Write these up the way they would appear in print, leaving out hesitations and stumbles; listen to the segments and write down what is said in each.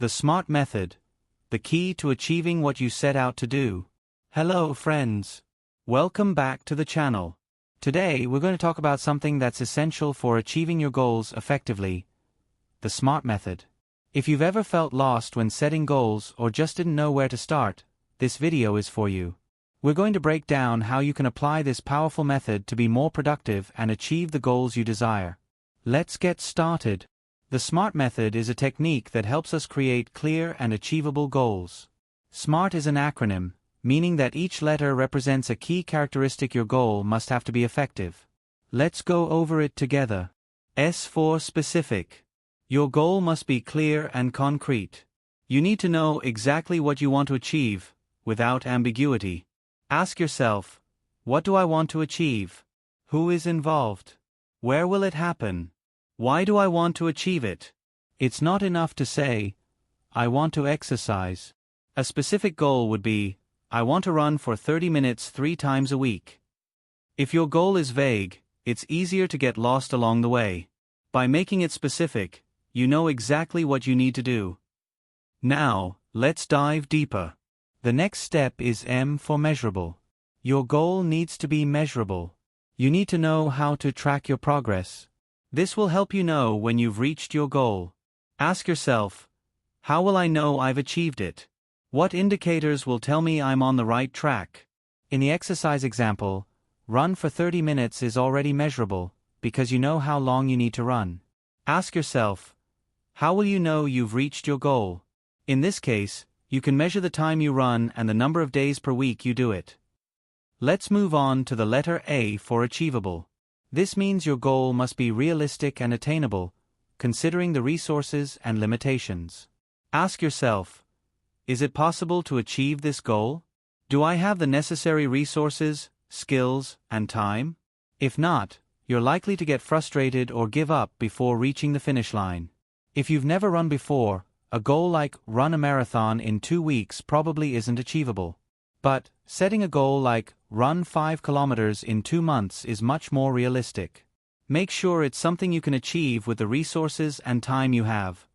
The SMART method, the key to achieving what you set out to do. Hello friends. Welcome back to the channel. Today we're going to talk about something that's essential for achieving your goals effectively, the SMART method. If you've ever felt lost when setting goals or just didn't know where to start, this video is for you. We're going to break down how you can apply this powerful method to be more productive and achieve the goals you desire. Let's get started. The SMART method is a technique that helps us create clear and achievable goals. SMART is an acronym, meaning that each letter represents a key characteristic your goal must have to be effective. Let's go over it together. S for specific. Your goal must be clear and concrete. You need to know exactly what you want to achieve, without ambiguity. Ask yourself, what do I want to achieve? Who is involved? Where will it happen? Why do I want to achieve it? It's not enough to say, I want to exercise. A specific goal would be, I want to run for 30 minutes 3 times a week. If your goal is vague, it's easier to get lost along the way. By making it specific, you know exactly what you need to do. Now, let's dive deeper. The next step is M for measurable. Your goal needs to be measurable. You need to know how to track your progress. This will help you know when you've reached your goal. Ask yourself, how will I know I've achieved it? What indicators will tell me I'm on the right track? In the exercise example, run for 30 minutes is already measurable, because you know how long you need to run. Ask yourself, how will you know you've reached your goal? In this case, you can measure the time you run and the number of days per week you do it. Let's move on to the letter A for achievable. This means your goal must be realistic and attainable, considering the resources and limitations. Ask yourself, is it possible to achieve this goal? Do I have the necessary resources, skills, and time? If not, you're likely to get frustrated or give up before reaching the finish line. If you've never run before, a goal like run a marathon in 2 weeks probably isn't achievable. But setting a goal like run 5 kilometers in 2 months is much more realistic. Make sure it's something you can achieve with the resources and time you have.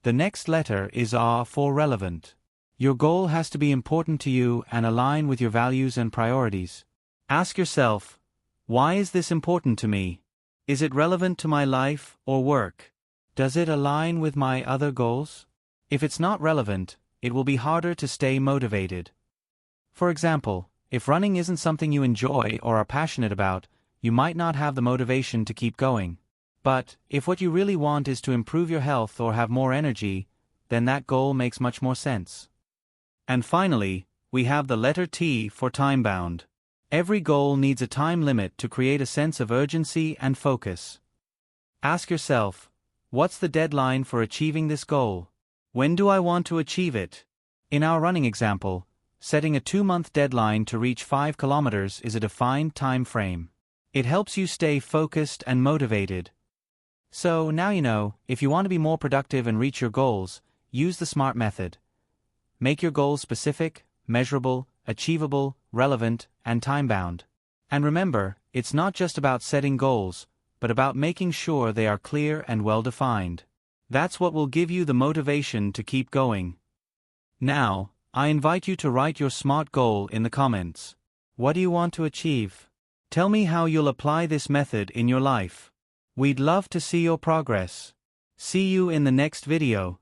The next letter is R for relevant. Your goal has to be important to you and align with your values and priorities. Ask yourself, why is this important to me? Is it relevant to my life or work? Does it align with my other goals? If it's not relevant, it will be harder to stay motivated. For example, if running isn't something you enjoy or are passionate about, you might not have the motivation to keep going. But, if what you really want is to improve your health or have more energy, then that goal makes much more sense. And finally, we have the letter T for time-bound. Every goal needs a time limit to create a sense of urgency and focus. Ask yourself, what's the deadline for achieving this goal? When do I want to achieve it? In our running example, setting a 2-month deadline to reach 5 kilometers is a defined time frame. It helps you stay focused and motivated. So now you know, if you want to be more productive and reach your goals, use the SMART method. Make your goals specific, measurable, achievable, relevant, and time-bound. And remember, it's not just about setting goals, but about making sure they are clear and well-defined. That's what will give you the motivation to keep going. Now, I invite you to write your SMART goal in the comments. What do you want to achieve? Tell me how you'll apply this method in your life. We'd love to see your progress. See you in the next video.